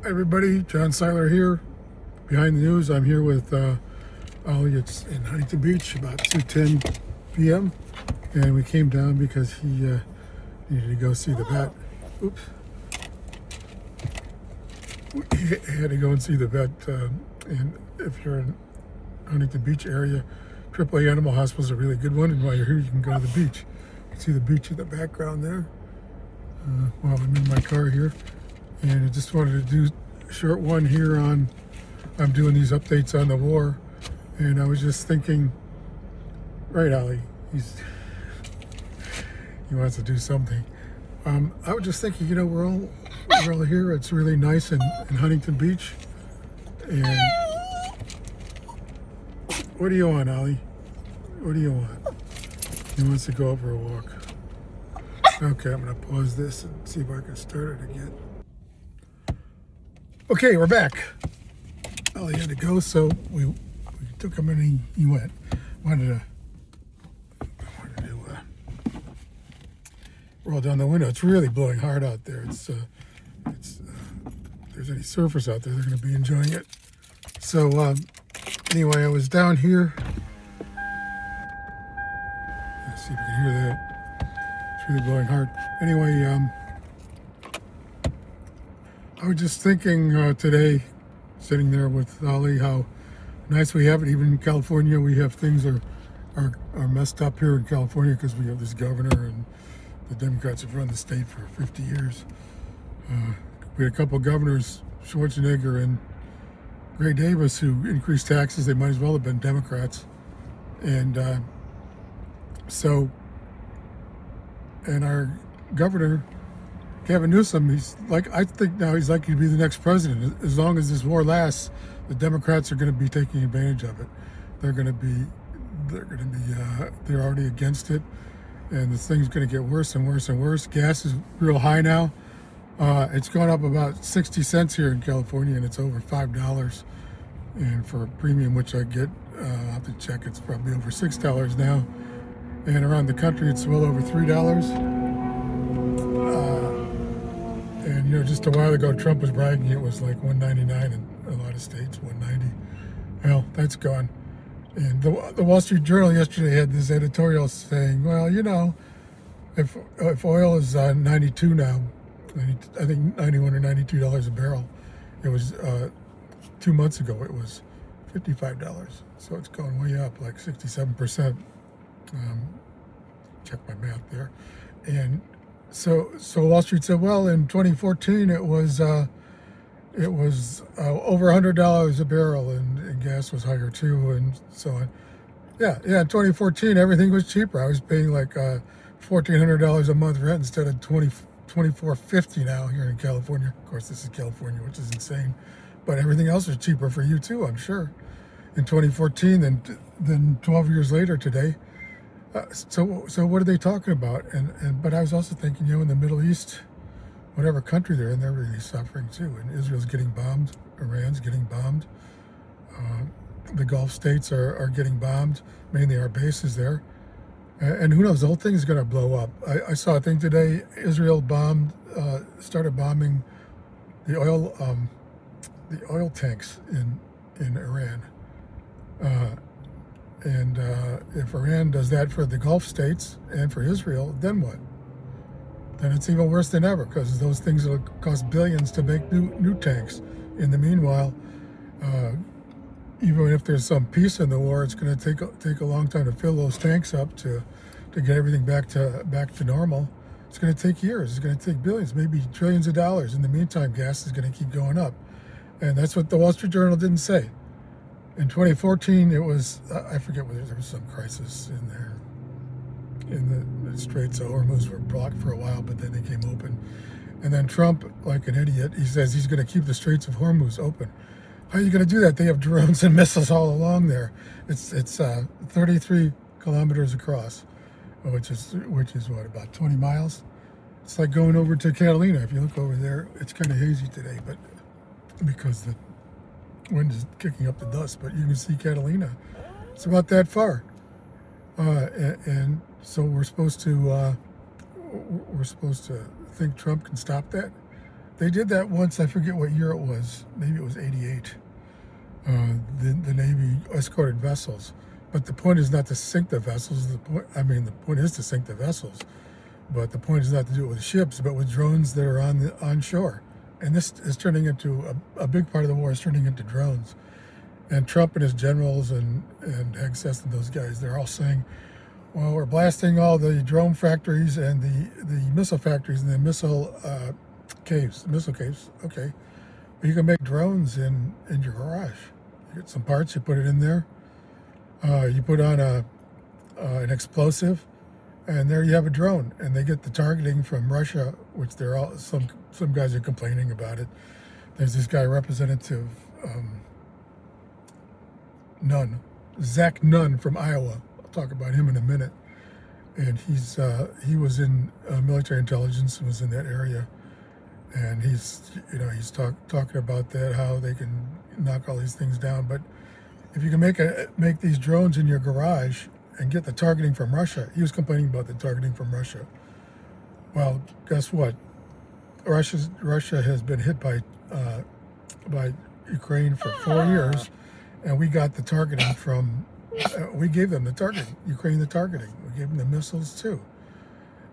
Everybody, John Seiler here, behind the news. I'm here with Ollie. It's in Huntington Beach, about 2:10 p.m. And we came down because he needed to go see the vet. Oops. He had to go and see the vet. And if you're in Huntington Beach area, AAA Animal Hospital is a really good one. And while you're here, you can go to the beach. You can see the beach in the background there. While I'm in my car here. And I just wanted to do a short one here on, I'm doing these updates on the war, and I was just thinking, right, Ollie, he wants to do something. I was just thinking, we're all here. It's really nice in Huntington Beach. And what do you want, Ollie? What do you want? He wants to go over a walk. Okay, I'm going to pause this and see if I can start it again. Okay, we're back. Ollie had to go, so we took him and he went. Wanted to roll down the window. It's really blowing hard out there. If there's any surfers out there, they're going to be enjoying it. So anyway, I was down here. Let's see if you can hear that. It's really blowing hard. Anyway, I was just thinking today, sitting there with Ollie, how nice we have it. Even in California, we have things are messed up here in California because we have this governor and the Democrats have run the state for 50 years. We had a couple of governors, Schwarzenegger and Gray Davis, who increased taxes. They might as well have been Democrats. And and our governor, Gavin Newsom, I think now he's likely to be the next president. As long as this war lasts, the Democrats are going to be taking advantage of it. They're already against it, and this thing's going to get worse and worse and worse. Gas is real high now. It's gone up about 60 cents here in California, and it's over $5. And for a premium, which I get, I'll have to check, it's probably over $6 now. And around the country, it's well over $3. And just a while ago, Trump was bragging it was like $1.99 in a lot of states, $1.90. Well, that's gone. And the Wall Street Journal yesterday had this editorial saying, well, if oil is 92 now, I think $91 or $92 a barrel, it was 2 months ago it was $55. So it's gone way up, like 67%. Check my math there. And so Wall Street said, well, in 2014 it was over $100 a barrel, and gas was higher too, and so on. Yeah. In 2014 everything was cheaper. I was paying like $1,400 a month rent instead of $24.50 now here in California. Of course, this is California, which is insane, but everything else was cheaper for you too, I'm sure. In 2014, then 12 years later today. So what are they talking about? But I was also thinking, in the Middle East, whatever country they're in, they're really suffering too. And Israel's getting bombed, Iran's getting bombed, the Gulf states are getting bombed, mainly our bases there. And who knows? The whole thing is going to blow up. I saw a thing today. Israel started bombing the oil tanks in Iran. And if Iran does that for the Gulf states and for Israel, then what? Then it's even worse than ever, because those things will cost billions to make new tanks. In the meanwhile, even if there's some peace in the war, it's going to take a long time to fill those tanks up to get everything back to normal. It's going to take years. It's going to take billions, maybe trillions of dollars. In the meantime, gas is going to keep going up, and that's what the Wall Street Journal didn't say. In 2014, it was, I forget whether there was some crisis in there. In the Straits of Hormuz were blocked for a while, but then they came open. And then Trump, like an idiot, he says he's going to keep the Straits of Hormuz open. How are you going to do that? They have drones and missiles all along there. It's 33 kilometers across, which is what, about 20 miles? It's like going over to Catalina. If you look over there, it's kind of hazy today, but because the wind is kicking up the dust, but you can see Catalina. It's about that far, and so we're supposed to think Trump can stop that. They did that once. I forget what year it was. Maybe it was '88. The Navy escorted vessels, but the point is not to sink the vessels. The point is to sink the vessels, but the point is not to do it with ships, but with drones that are on shore. And this is turning into a big part of the war is turning into drones. And Trump and his generals and Hegseth and those guys, they're all saying, well, we're blasting all the drone factories and the missile factories and the missile caves. Okay. But you can make drones in your garage. You get some parts, you put it in there. You put on an explosive, and there you have a drone. And they get the targeting from Russia, which they're all some guys are complaining about it. There's this guy, Representative Nunn, Zach Nunn from Iowa. I'll talk about him in a minute. And he was in military intelligence and was in that area. And he's talking about that, how they can knock all these things down. But if you can make these drones in your garage and get the targeting from Russia, he was complaining about the targeting from Russia. Well, guess what? Russia has been hit by Ukraine for 4 years, and we got the targeting from. We gave them the targeting, Ukraine the targeting. We gave them the missiles too,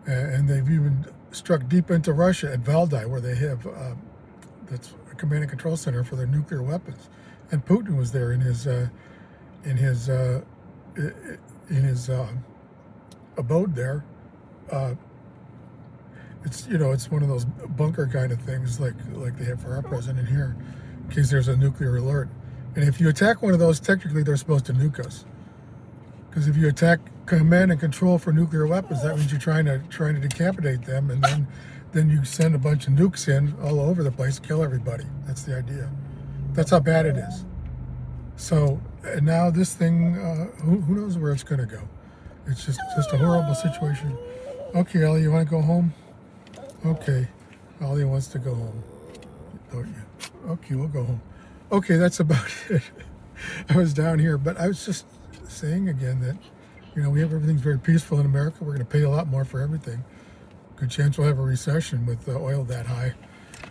and they've even struck deep into Russia at Valdai, where they have that's a command and control center for their nuclear weapons. And Putin was there in his abode there. It's one of those bunker kind of things like they have for our president here, in case there's a nuclear alert. And if you attack one of those, technically they're supposed to nuke us. Because if you attack command and control for nuclear weapons, that means you're trying to decapitate them, and then you send a bunch of nukes in all over the place, kill everybody. That's the idea. That's how bad it is. So and now this thing, who knows where it's going to go? It's just a horrible situation. Okay, Ollie, you want to go home? Okay, Ollie wants to go home, don't you? Okay, we'll go home. Okay, that's about it. I was down here, but I was just saying again that, we have everything's very peaceful in America. We're going to pay a lot more for everything. Good chance we'll have a recession with oil that high,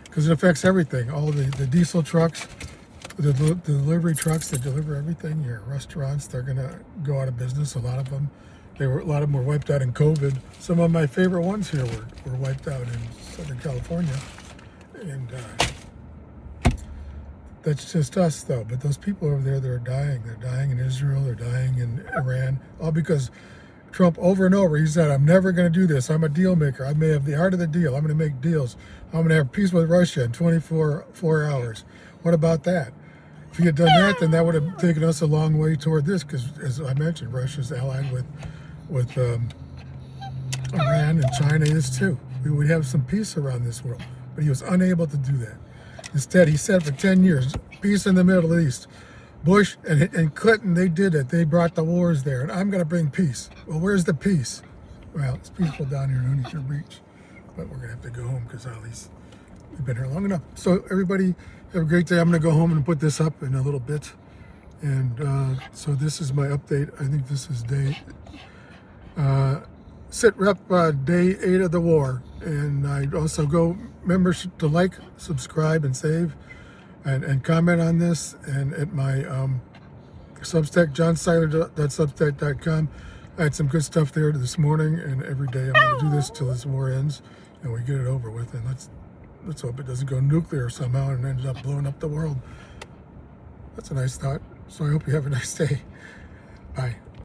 because it affects everything. All the diesel trucks, the delivery trucks that deliver everything. Your restaurants, they're going to go out of business. A lot of them were wiped out in COVID. Some of my favorite ones here were wiped out in Southern California, and that's just us, though. But those people over there, they're dying. They're dying in Israel. They're dying in Iran. All because Trump, over and over, he said, I'm never going to do this. I'm a deal maker. I may have the art of the deal. I'm going to make deals. I'm going to have peace with Russia in 24 hours. What about that? If he had done that, then that would have taken us a long way toward this, because, as I mentioned, Russia's allied with Iran, and China is too. We would have some peace around this world. But he was unable to do that. Instead, he said for 10 years, peace in the Middle East. Bush and Clinton, they did it. They brought the wars there, and I'm going to bring peace. Well, where's the peace? Well, it's peaceful down here in Huntington Beach, but we're going to have to go home because we've been here long enough. So everybody, have a great day. I'm going to go home and put this up in a little bit. And so this is my update. I think this is day SitRep day 8 of the war. And I also go members to like, subscribe, and save, and comment on this. And at my Substack, johnseiler.substack.com, I had some good stuff there this morning. And every day I'm going to do this till this war ends and we get it over with. And let's hope it doesn't go nuclear somehow and ends up blowing up the world. That's a nice thought. So I hope you have a nice day. Bye.